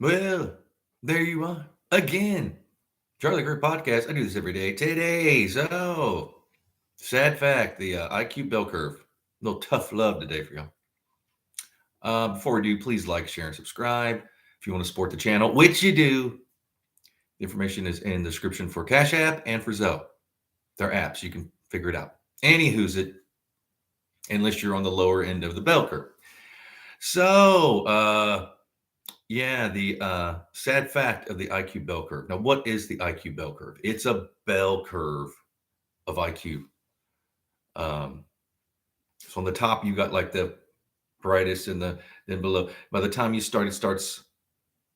Well, there you are again. Charlie Greer podcast. I do this every day. Today, so sad fact: the IQ bell curve. A little tough love today for y'all. Before we do, please like, share, and subscribe. If you want to support the channel, which you do, the information is in the description for Cash App and for Zelle. They're apps. You can figure it out. Anywho's it, unless you're on the lower end of the bell curve. So, yeah, the sad fact of the IQ bell curve. Now, what is the IQ bell curve? It's a bell curve of IQ. Um, so on the top, you got like the brightest, and then below. By the time you start, it starts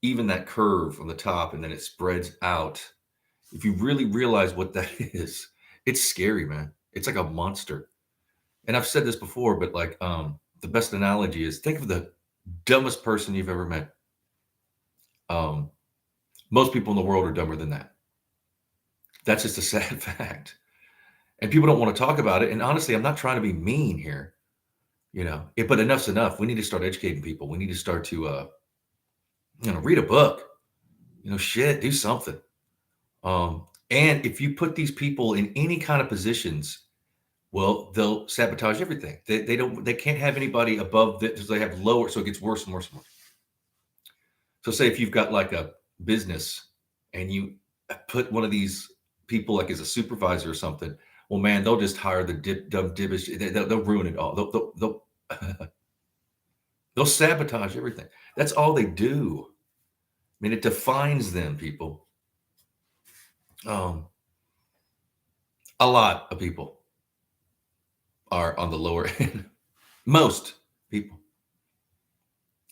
even that curve on the top, and then it spreads out. If you really realize what that is, it's scary, man. It's like a monster. And I've said this before, but like the best analogy is think of the dumbest person you've ever met. Um, Most people in the world are dumber than that. That's just a sad fact. And people don't want to talk about it. And honestly, I'm not trying to be mean here, but enough's enough. We need to start educating people. We need to start to, read a book, shit, do something. And if you put these people in any kind of positions, well, they'll sabotage everything. They can't have anybody above that because they have lower. So it gets worse and worse and worse. So say if you've got like a business and you put one of these people like as a supervisor or something, well, man, they'll just hire the dumb dibbish. They'll ruin it all. They'll they'll sabotage everything. That's all they do. I mean, it defines them, people. Um, a lot of people are on the lower end. Most people,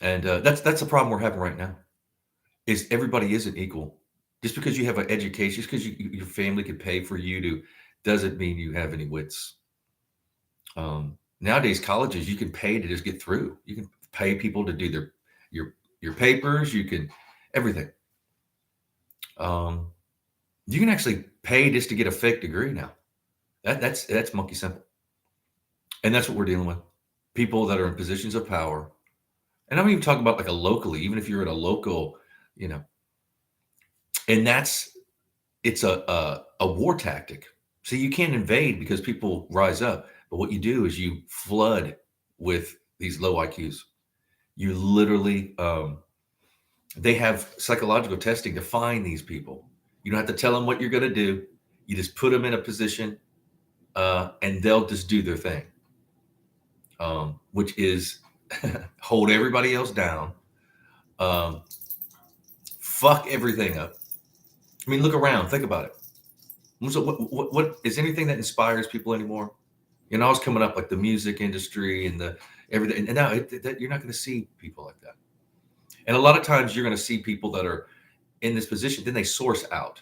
and that's the problem we're having right now. Is everybody isn't equal. Just because you have an education, just because your family can pay for you to, doesn't mean you have any wits. Nowadays, colleges you can pay to just get through. You can pay people to do your papers. You can everything. You can actually pay just to get a fake degree now. That's monkey simple, and that's what we're dealing with. People that are in positions of power, and I'm even talking about like a locally, even if you're at a local, and it's a war tactic. So you can't invade because people rise up. But what you do is you flood with these low IQs. You literally, they have psychological testing to find these people. You don't have to tell them what you're going to do. You just put them in a position, and they'll just do their thing, which is hold everybody else down, um, fuck everything up. I mean, look around, think about it. So what is anything that inspires people anymore? I was coming up like the music industry and the everything, and now that you're not going to see people like that. And a lot of times you're going to see people that are in this position, then they source out,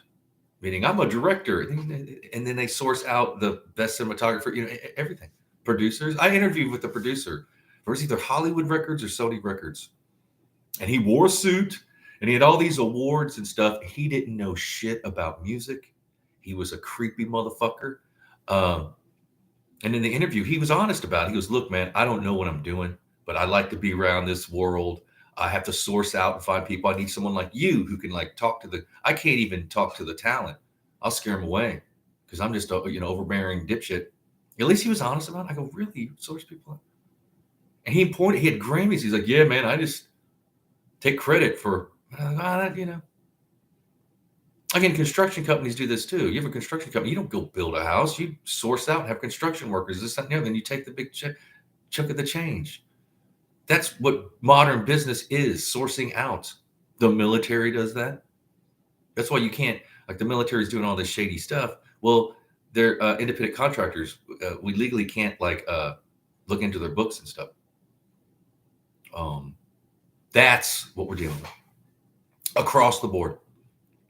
meaning I'm a director, and then they source out the best cinematographer, everything. Producers. I interviewed with the producer for either Hollywood Records or Sony Records, and he wore a suit and he had all these awards and stuff. He didn't know shit about music. He was a creepy motherfucker. Um, and in the interview, he was honest about it. He goes, look, man, I don't know what I'm doing, but I like to be around this world. I have to source out and find people. I need someone like you who can like talk to I can't even talk to the talent. I'll scare them away because I'm just, overbearing dipshit. At least he was honest about it. I go, really? You source people out? And he had Grammys. He's like, yeah, man, I just take credit for, Again, construction companies do this too. You have a construction company, you don't go build a house. You source out and have construction workers, this, that, and the other. Then you take the big chunk of the change. That's what modern business is, sourcing out. The military does that. That's why you can't, like the military is doing all this shady stuff. Well, they're independent contractors. We legally can't look into their books and stuff. That's what we're dealing with across the board.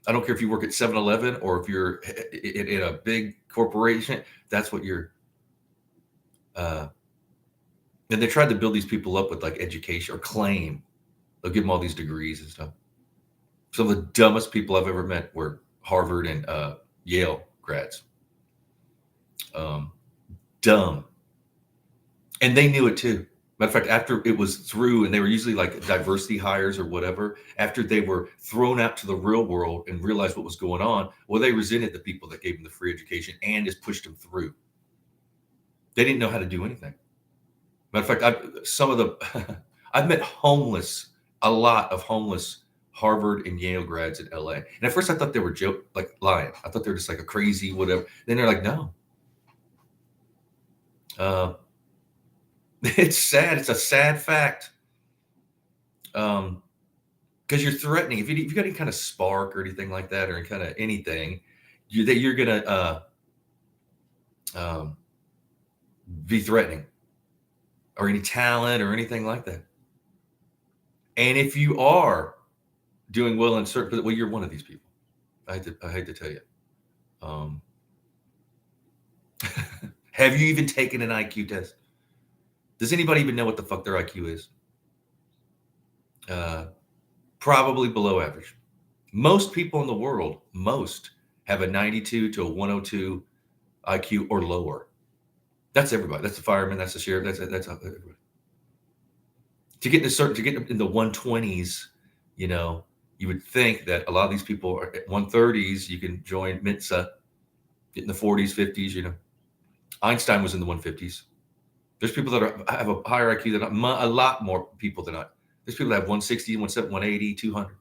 I don't care if you work at 7-Eleven or if you're in a big corporation. That's what you're. And they tried to build these people up with like education or claim. They'll give them all these degrees and stuff. Some of the dumbest people I've ever met were Harvard and Yale grads. Dumb. And they knew it too. Matter of fact, after it was through, and they were usually like diversity hires or whatever, after they were thrown out to the real world and realized what was going on, well, they resented the people that gave them the free education and just pushed them through. They didn't know how to do anything. Matter of fact, I've met a lot of homeless Harvard and Yale grads in LA. And at first I thought they were lying. I thought they were just like a crazy whatever. Then they're like, no. It's sad. It's a sad fact. Because you're threatening. If you got any kind of spark or anything like that, or any kind of anything, you're gonna be threatening, or any talent or anything like that. And if you are doing well in certain, well, you're one of these people. I hate to tell you. Have you even taken an IQ test? Does anybody even know what the fuck their IQ is? Probably below average. Most people in the world, have a 92 to a 102 IQ or lower. That's everybody. That's the fireman. That's the sheriff. That's everybody. To get in the 120s, you would think that a lot of these people are at 130s. You can join Mensa, get in the 40s, 50s. Einstein was in the 150s. There's people that have a higher IQ than a lot more people than I. There's people that have 160, 170, 180, 200.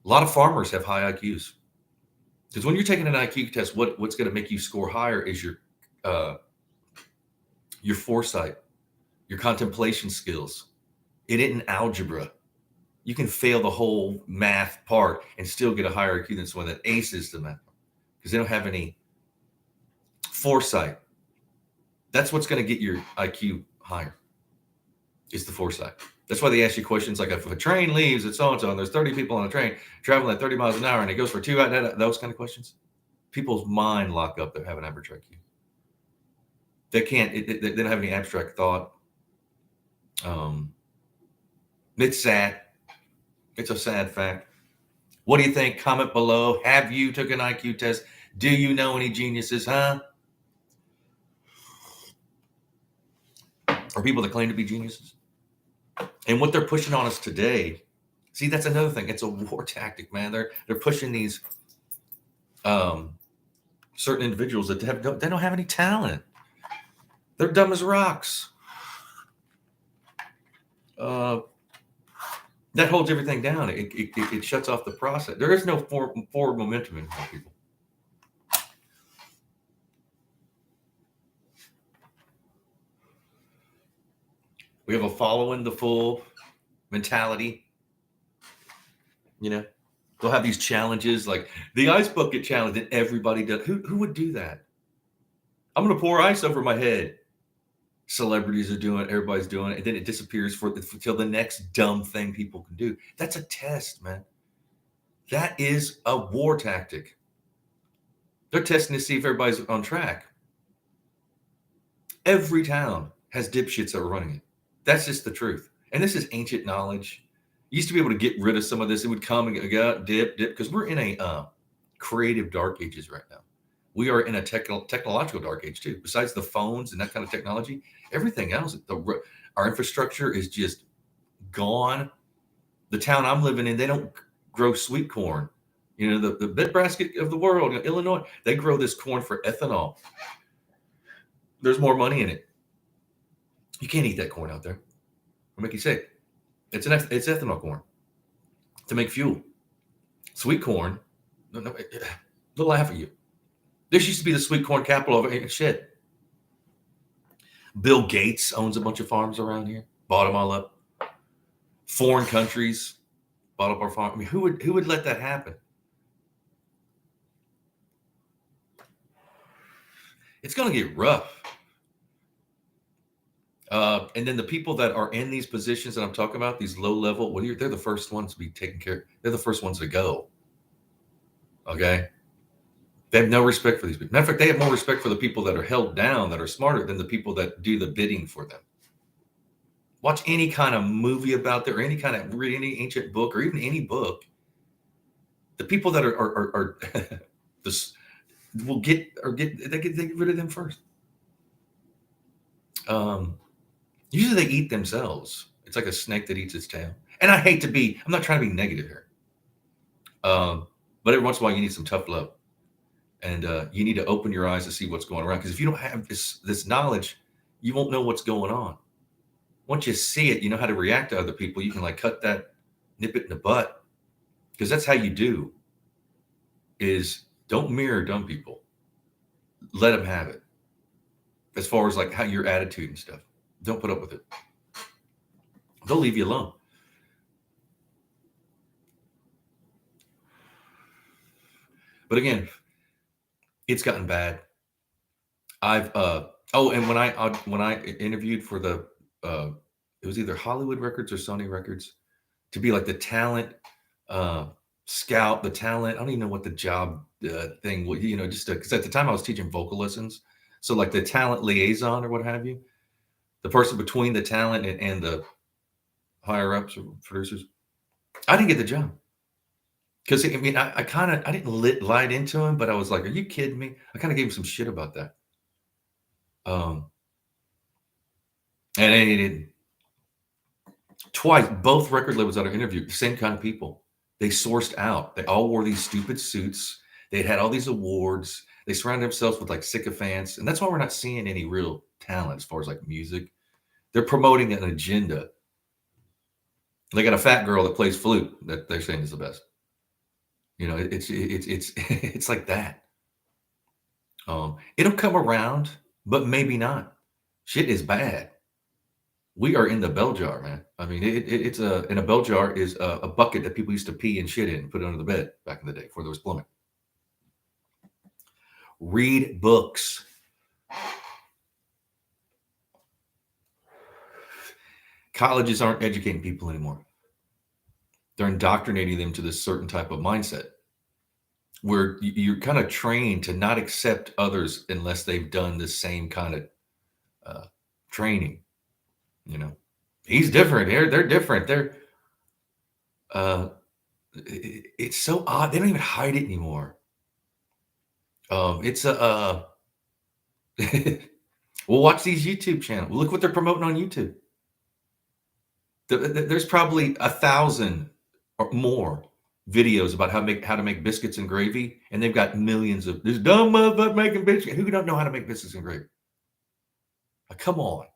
A lot of farmers have high IQs. Because when you're taking an IQ test, what's going to make you score higher is your foresight, your contemplation skills. It isn't algebra. You can fail the whole math part and still get a higher IQ than someone that aces the math because they don't have any foresight. That's what's going to get your IQ higher. It's the foresight. That's why they ask you questions like, if a train leaves at so-and-so and there's 30 people on a train traveling at 30 miles an hour and it goes for 2 hours, those kind of questions. People's mind lock up that have an average IQ. They can't, they don't have any abstract thought. It's sad. It's a sad fact. What do you think? Comment below. Have you took an IQ test? Do you know any geniuses, huh? Or people that claim to be geniuses? And what they're pushing on us today, see, that's another thing. It's a war tactic, man. They're pushing these certain individuals that they don't have any talent. They're dumb as rocks. That holds everything down. It shuts off the process. There is no forward momentum in people. We have a following the full mentality. They'll have these challenges like the ice bucket challenge that everybody does. Who would do that? I'm going to pour ice over my head. Celebrities are doing it. Everybody's doing it. And then it disappears until the next dumb thing people can do. That's a test, man. That is a war tactic. They're testing to see if everybody's on track. Every town has dipshits that are running it. That's just the truth. And this is ancient knowledge. You used to be able to get rid of some of this. It would come and go, dip, because we're in a creative dark ages right now. We are in a technological dark age too. Besides the phones and that kind of technology, everything else, our infrastructure is just gone. The town I'm living in, they don't grow sweet corn. The breadbasket of the world, Illinois, they grow this corn for ethanol. There's more money in it. You can't eat that corn out there. It'll make you sick. It's ethanol corn to make fuel. Sweet corn, they'll laugh at you. This used to be the sweet corn capital of shit. Bill Gates owns a bunch of farms around here. Bought them all up. Foreign countries bought up our farm. I mean, who would let that happen? It's going to get rough. And then the people that are in these positions that I'm talking about, these low level, they're the first ones to be taken care of. They're the first ones to go. Okay. They have no respect for these people. Matter of fact, they have more respect for the people that are held down, that are smarter than the people that do the bidding for them. Watch any kind of movie about that, or read any ancient book, or even any book. The people that are this will get rid of them first. Usually they eat themselves. It's like a snake that eats its tail. And I'm not trying to be negative here. But every once in a while you need some tough love. And you need to open your eyes to see what's going around. Because if you don't have this knowledge, you won't know what's going on. Once you see it, you know how to react to other people. You can like nip it in the butt. Because that's how you do is don't mirror dumb people. Let them have it. As far as like how your attitude and stuff. Don't put up with it. They'll leave you alone. But again, it's gotten bad. And when I interviewed for it was either Hollywood Records or Sony Records to be like the talent scout, the talent. I don't even know what the job thing was, just because at the time I was teaching vocal lessons, so like the talent liaison or what have you, the person between the talent and the higher ups or producers. I didn't get the job because I mean I didn't lie into him, but I was like, "Are you kidding me?" I kind of gave him some shit about that. And he didn't. Twice, both record labels that I interviewed, the same kind of people. They sourced out. They all wore these stupid suits. They had all these awards. They surrounded themselves with like sycophants. And that's why we're not seeing any real talent as far as like music. They're promoting an agenda. They got a fat girl that plays flute that they're saying is the best. It's like that. It'll come around, but maybe not. Shit is bad. We are in the bell jar, man. I mean, it's a bell jar is a bucket that people used to pee and shit in and put it under the bed back in the day before there was plumbing. Read books. Colleges aren't educating people anymore. They're indoctrinating them to this certain type of mindset where you're kind of trained to not accept others unless they've done the same kind of training. He's different. They're different. It's so odd. They don't even hide it anymore. It's we'll watch these YouTube channels. Look what they're promoting on YouTube. There's probably 1,000 or more videos about how to make biscuits and gravy, and they've got millions of this dumb motherfucker making biscuits. Who don't know how to make biscuits and gravy? Like, come on.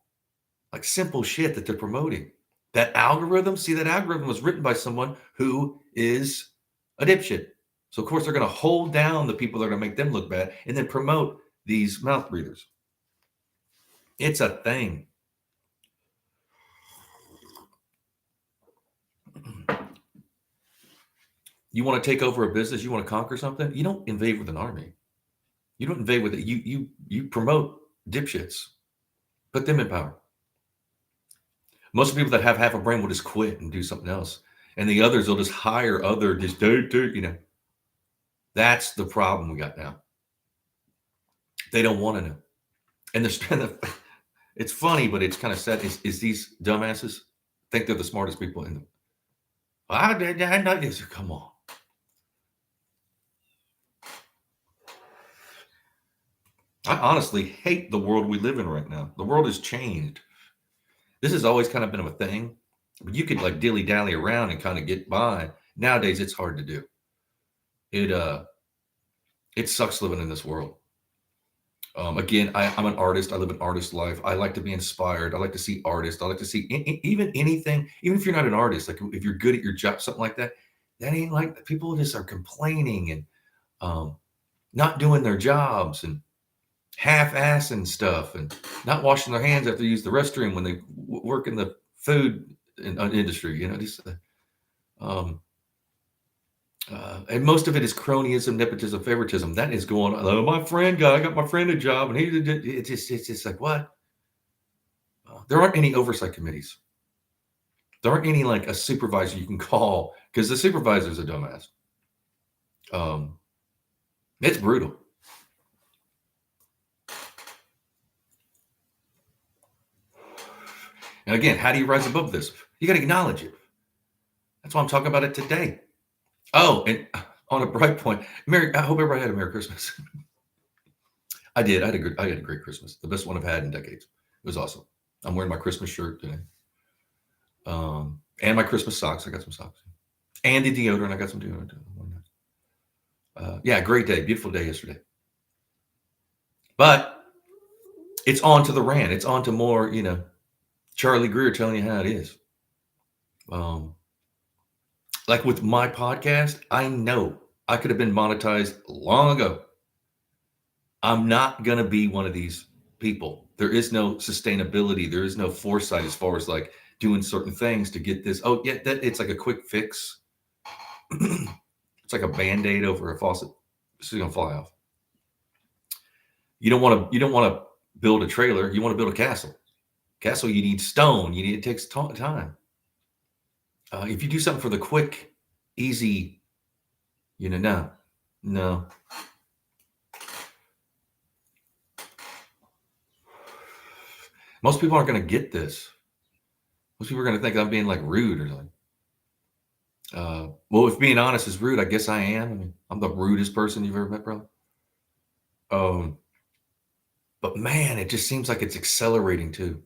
Like simple shit that they're promoting. That algorithm was written by someone who is a dipshit. So of course they're going to hold down the people that are going to make them look bad and then promote these mouth breathers. It's a thing. You want to take over a business, you want to conquer something, you don't invade with an army. You don't invade with it. You promote dipshits. Put them in power. Most of the people that have half a brain will just quit and do something else. And the others will just hire other, That's the problem we got now. They don't want to know. And it's funny, but it's kind of sad. Is these dumbasses think they're the smartest people in them? I know this. Come on. I honestly hate the world we live in right now. The world has changed. This has always kind of been a thing, but you could like dilly-dally around and kind of get by. Nowadays, it's hard to do. It sucks living in this world. Again, I'm an artist. I live an artist life. I like to be inspired. I like to see artists. I like to see even anything, even if you're not an artist, like if you're good at your job, something like that, that ain't like people just are complaining and not doing their jobs and half-assing stuff and not washing their hands after they use the restroom when they work in the food industry, and most of it is cronyism, nepotism, favoritism. That is going on. Oh, my friend I got my friend a job and it's just like, what? There aren't any oversight committees. There aren't any like a supervisor you can call because the supervisor is a dumbass. It's brutal. And again, how do you rise above this? You got to acknowledge it. That's why I'm talking about it today. Oh, and on a bright point, I hope everybody had a Merry Christmas. I did. I had a great Christmas. The best one I've had in decades. It was awesome. I'm wearing my Christmas shirt today. And my Christmas socks. I got some socks. And the deodorant. I got some deodorant. Yeah, great day. Beautiful day yesterday. But it's on to the rant. It's on to more, Charlie Greer telling you how it is. Like with my podcast, I know I could have been monetized long ago. I'm not going to be one of these people. There is no sustainability. There is no foresight as far as like doing certain things to get this. Oh, yeah, it's like a quick fix. It's like a Band-Aid over a faucet. This is going to fly off. You don't want to build a trailer. You want to build a castle. Castle, you need stone. It takes time. If you do something for the quick, easy, no. Most people aren't going to get this. Most people are going to think I'm being like rude or something. Well, if being honest is rude, I guess I am. I mean, I'm the rudest person you've ever met, bro. But man, it just seems like it's accelerating too.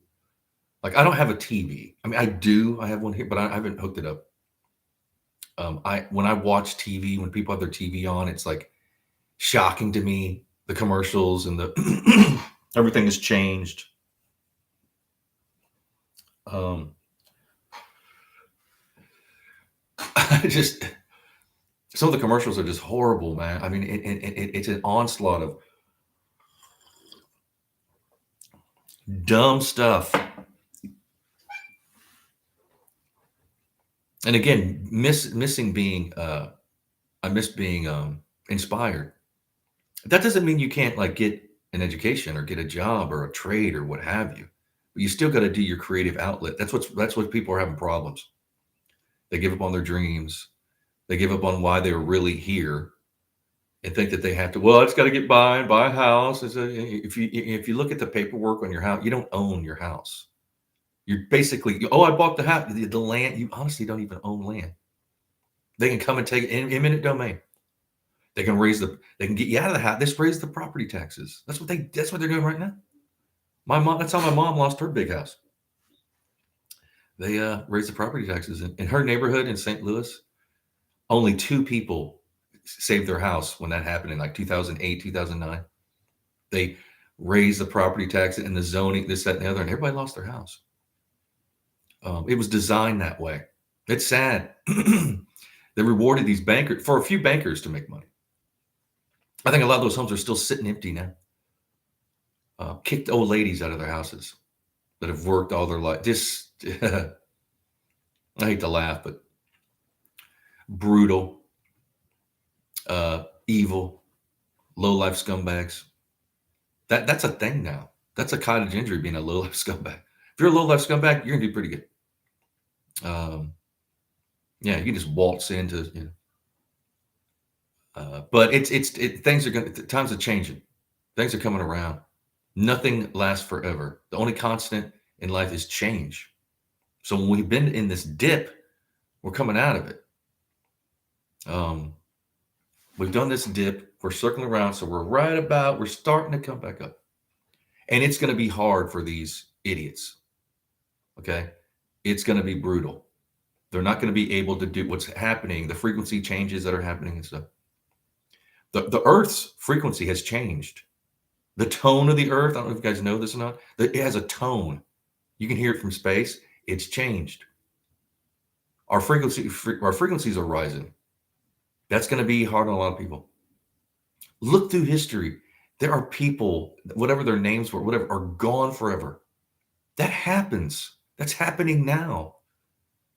Like I don't have a TV. I mean, I do. I have one here, but I haven't hooked it up. When I watch TV, when people have their TV on, it's like shocking to me. The commercials and the everything has changed. Just some of the commercials are just horrible, man. I mean, it's an onslaught of dumb stuff. And again, missing being, I miss being inspired. That doesn't mean you can't like get an education or get a job or a trade or what have you. But you still got to do your creative outlet. That's what people are having problems. They give up on their dreams. They give up on why they were really here, and think that they have to. Well, it's got to get by and buy a house. If you look at the paperwork on your house, you don't own your house. You're basically, I bought the house, the land. You honestly don't even own land. They can come and take it in eminent domain. They can get you out of the house. They raise the property taxes. That's what they're doing right now. That's how my mom lost her big house. They raised the property taxes in her neighborhood in St. Louis. Only 2 people saved their house when that happened in like 2008, 2009. They raised the property tax and the zoning, this, that, and the other, and everybody lost their house. It was designed that way. It's sad. They rewarded these bankers for a few bankers to make money. I think a lot of those homes are still sitting empty now. Kicked old ladies out of their houses that have worked all their life. Just, I hate to laugh, but brutal, evil, low-life scumbags. That's a thing now. That's a cottage industry, being a low-life scumbag. If you're a low-life scumbag, you're gonna do pretty good. Yeah, you can just waltz into, but things are times are changing. Things are coming around. Nothing lasts forever. The only constant in life is change. So when we've been in this dip, we're coming out of it. We've done this dip. We're circling around. So we're starting to come back up. And it's going to be hard for these idiots. Okay. It's going to be brutal. They're not going to be able to do what's happening. The frequency changes that are happening and stuff. The Earth's frequency has changed. The tone of the Earth, I don't know if you guys know this or not, it has a tone. You can hear it from space. It's changed. Our frequencies are rising. That's going to be hard on a lot of people. Look through history. There are people, whatever their names were, whatever, are gone forever. That happens. That's happening now.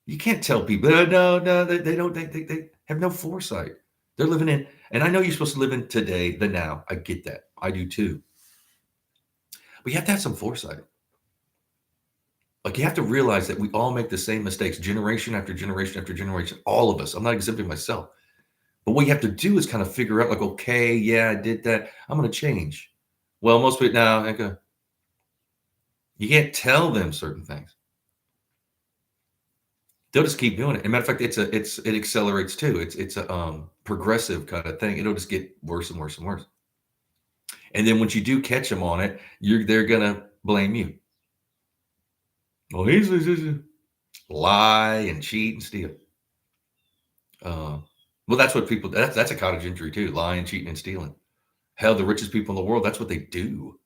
You can't tell people, no, they don't, they have no foresight. They're living in, and I know you're supposed to live in today, the now. I get that. I do too. But you have to have some foresight. Like you have to realize that we all make the same mistakes, generation after generation after generation, all of us. I'm not exempting myself. But what you have to do is kind of figure out like, okay, yeah, I did that. I'm going to change. Well, most people now, you can't tell them certain things. They'll just keep doing it. As a matter of fact, it accelerates too. It's a progressive kind of thing. It'll just get worse and worse and worse. And then once you do catch them on it, they're gonna blame you. Well, he's lie and cheat and steal. Well, that's what people. That's a cottage industry too. Lying, cheating, and stealing. Hell, the richest people in the world. That's what they do.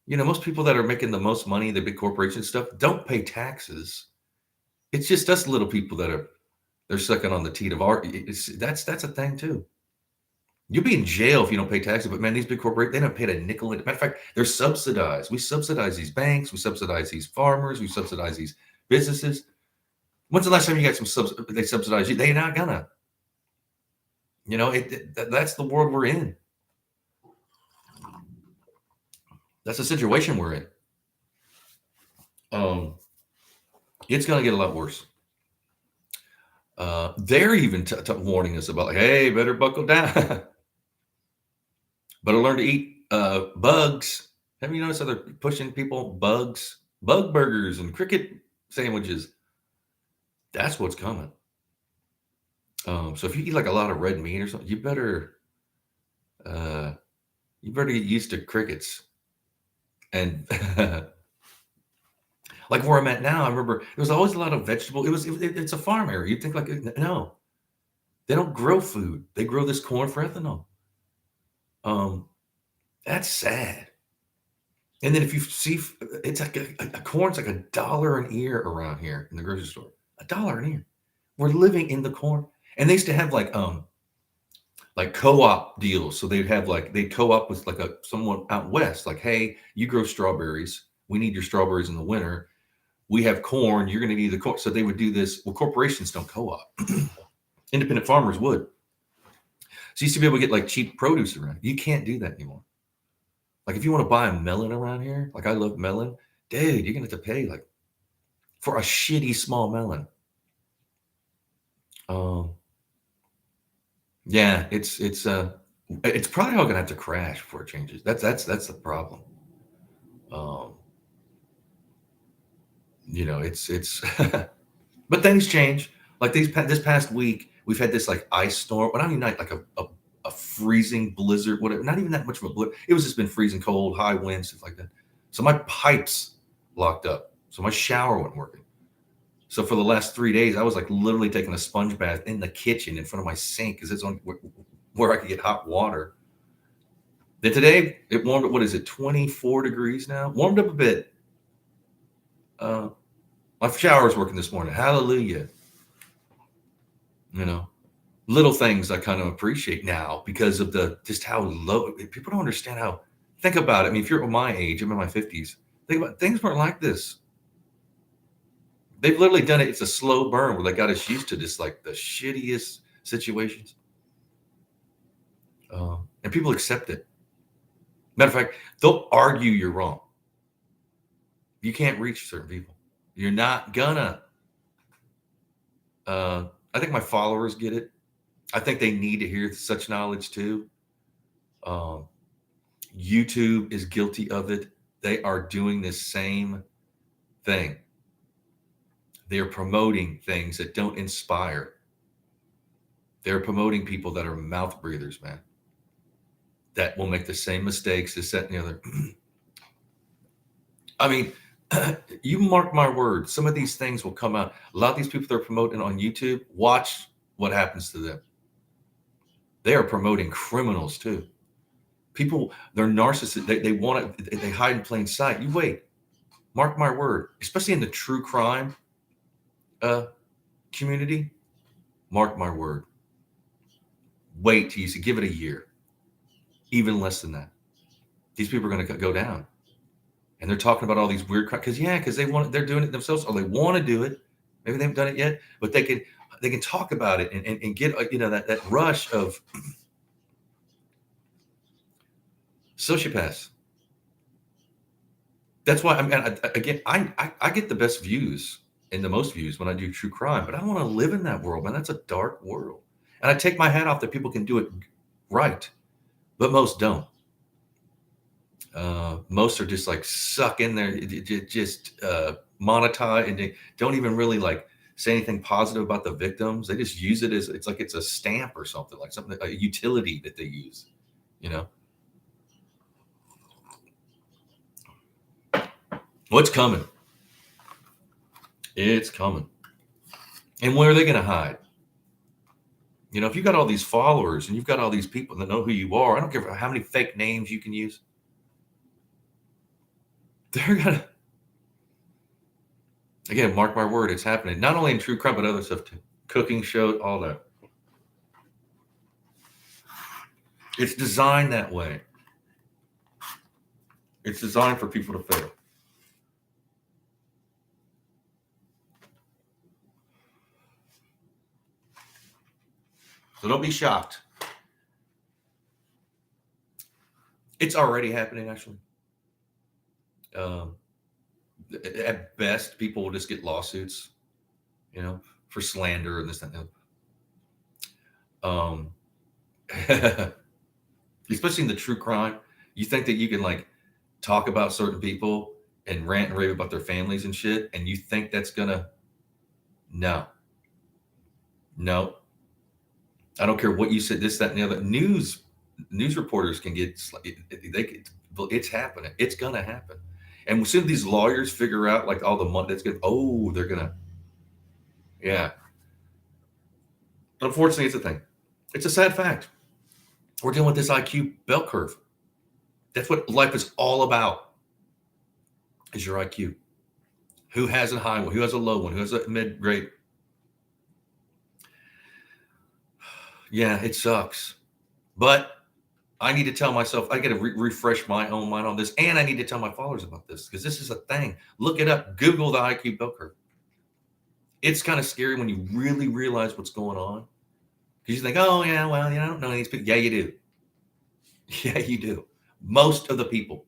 Most people that are making the most money, the big corporation stuff, don't pay taxes. It's just us little people that are they're sucking on the teat of our. That's a thing too. You'll be in jail if you don't pay taxes. But man, these big corporations, they don't pay a nickel. Matter of fact, they're subsidized. We subsidize these banks. We subsidize these farmers. We subsidize these businesses. When's the last time you got they subsidize you? They're not gonna. That's the world we're in. That's the situation we're in. It's gonna get a lot worse. They're even warning us about, like, hey, better buckle down. Better learn to eat bugs. Have you noticed how they're pushing people bugs, bug burgers, and cricket sandwiches? That's what's coming. So if you eat like a lot of red meat or something, you better get used to crickets. And like where I'm at now, I remember there was always a lot of vegetable. It's a farm area. You'd think, like, no, they don't grow food. They grow this corn for ethanol. That's sad. And then if you see, it's like a corn's like $1 an ear around here in the grocery store. $1 an ear. We're living in the corn. And they used to have like co-op deals. So they'd co-op with like someone out west, like, hey, you grow strawberries. We need your strawberries in the winter. We have corn. You're going to need the corn. So they would do this. Well, corporations don't co-op. Independent farmers would. So you used to be able to get like cheap produce around. You can't do that anymore. Like if you want to buy a melon around here, like I love melon, dude, you're going to have to pay like for a shitty small melon. Yeah, it's probably all going to have to crash before it changes. That's the problem. It's but things change. Like this past week, we've had this like ice storm. Well, not even like a freezing blizzard, whatever. Not even that much of a blizzard. It was just been freezing cold, high winds, stuff like that. So my pipes locked up. So my shower wasn't working. So for the last 3 days, I was like literally taking a sponge bath in the kitchen in front of my sink because it's on where I could get hot water. Then today it warmed up. What is it? 24 degrees now. Warmed up a bit. My shower's working this morning. Hallelujah. Little things I kind of appreciate now because of just how low people don't understand how. Think about it. I mean, if you're my age, I'm in my 50s. Think about things weren't like this. They've literally done it. It's a slow burn where they got us used to just like the shittiest situations. And people accept it. Matter of fact, they'll argue you're wrong. You can't reach certain people. You're not gonna. I think my followers get it. I think they need to hear such knowledge too. YouTube is guilty of it. They are doing this same thing. They're promoting things that don't inspire. They're promoting people that are mouth breathers, man. That will make the same mistakes as that and the other. I mean, you mark my words, some of these things will come out. A lot of these people they're promoting on YouTube, watch what happens to them. They are promoting criminals too. People, they're narcissists. They want it. They hide in plain sight. You wait. Mark my word, especially in the true crime community. Mark my word. Wait till you see. Give it a year. Even less than that. These people are going to go down. And they're talking about all these weird because they're doing it themselves, or they want to do it. Maybe they haven't done it yet, but they can talk about it and get that rush of sociopaths. That's why I get the best views and the most views when I do true crime, but I don't want to live in that world, man. That's a dark world. And I take my hat off that people can do it right, but most don't. Most are just like suck in there, just monetize, and they don't even really like say anything positive about the victims. They just use it as it's like it's a stamp or something, like something, a utility that they use. What's coming? It's coming. And where are they going to hide? You know, if you've got all these followers and you've got all these people that know who you are, I don't care how many fake names you can use. They're going to, again, mark my word, it's happening. Not only in true crime, but other stuff too. Cooking shows, all that. It's designed that way. It's designed for people to fail. So don't be shocked. It's already happening, actually. At best, people will just get lawsuits, you know, for slander and this, that, and that. Especially in the true crime, you think that you can like talk about certain people and rant and rave about their families and shit, and you think that's gonna, no. I don't care what you said, this, that, and the other. News reporters can get, it's happening. It's gonna happen. And as soon as these lawyers figure out like all the money that's good, they're gonna, yeah. Unfortunately, it's a thing. It's a sad fact. We're dealing with this IQ bell curve. That's what life is all about. Is your IQ. Who has a high one? Who has a low one? Who has a mid grade? Yeah, it sucks. But I need to tell myself, I got to refresh my own mind on this. And I need to tell my followers about this because this is a thing. Look it up. Google the IQ bell curve. It's kind of scary when you really realize what's going on. Because you think, oh, yeah, well, I don't know these people. Yeah, you do. Yeah, you do. Most of the people.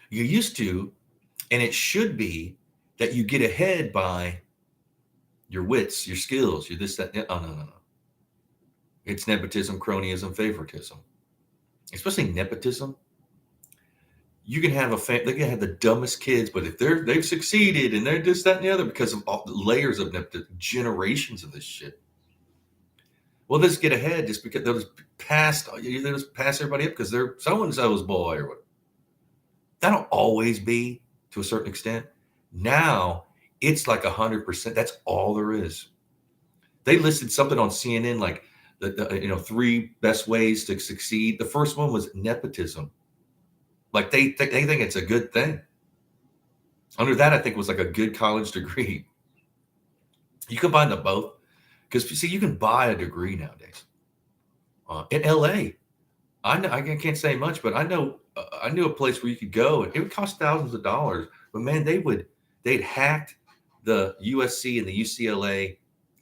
You used to, and it should be that you get ahead by your wits, your skills, your this, that. Oh, no. It's nepotism, cronyism, favoritism. Especially nepotism. You can have they can have the dumbest kids, but if they've succeeded and they're this, that, and the other because of all the layers of nepotism, generations of this shit. Well, let's get ahead just because they just pass everybody up because they're so-and-so's boy or what. That'll always be to a certain extent. Now it's like 100%. That's all there is. They listed something on CNN like the 3 best ways to succeed. The first one was nepotism. Like they think it's a good thing. Under that, I think was like a good college degree. You combine them both because see, you can buy a degree nowadays. In LA, I can't say much, but I knew a place where you could go and it would cost thousands of dollars. But man, they'd hacked the USC and the UCLA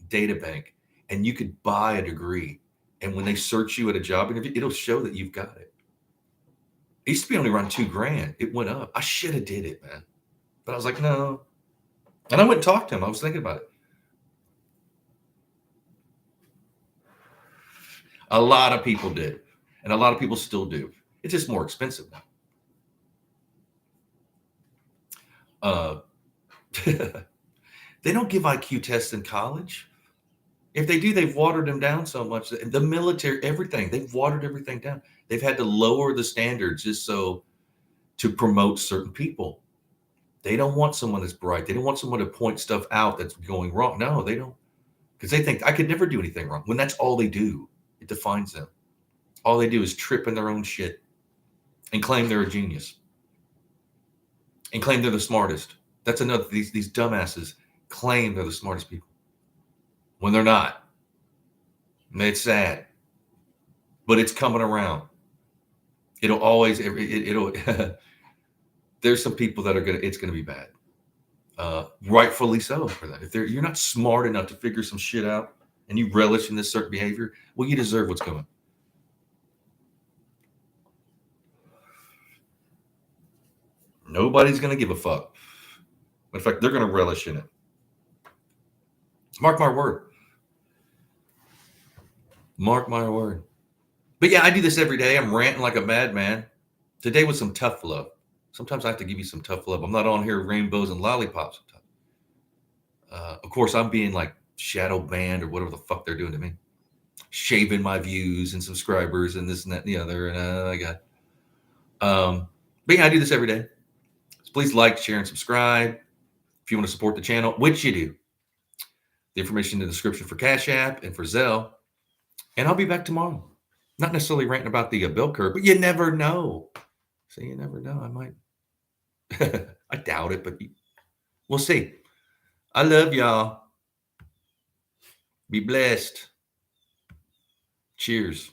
data bank, and you could buy a degree. And when they search you at a job interview, it'll show that you've got it. It used to be only around $2,000. It went up. I should have did it, man. But I was like, no. And I went and talked to him. I was thinking about it. A lot of people did. And a lot of people still do. It's just more expensive now. They don't give IQ tests in college. If they do, they've watered them down so much. The military, everything, they've watered everything down. They've had to lower the standards just so to promote certain people. They don't want someone that's bright. They don't want someone to point stuff out that's going wrong. No, they don't. Because they think I could never do anything wrong. When that's all they do, it defines them. All they do is trip in their own shit and claim they're a genius and claim they're the smartest. That's another, these dumbasses claim they're the smartest people when they're not. And it's sad, but it's coming around. It'll always, it'll, there's some people that it's going to be bad. Rightfully so for that. If you're not smart enough to figure some shit out and you relish in this certain behavior, well, you deserve what's coming. Nobody's going to give a fuck. In fact, they're going to relish in it. Mark my word. Mark my word. But yeah, I do this every day. I'm ranting like a madman. Today was some tough love. Sometimes I have to give you some tough love. I'm not on here rainbows and lollipops. Of course, I'm being like shadow banned or whatever the fuck they're doing to me. shaving my views and subscribers and this and that and the other. And I got, but yeah, I do this every day. So please like, share, and subscribe. If you want to support the channel, which you do, the information in the description for Cash App and for Zelle. And I'll be back tomorrow. Not necessarily ranting about the bell curve, but you never know. So you never know. I might. I doubt it, but we'll see. I love y'all. Be blessed. Cheers.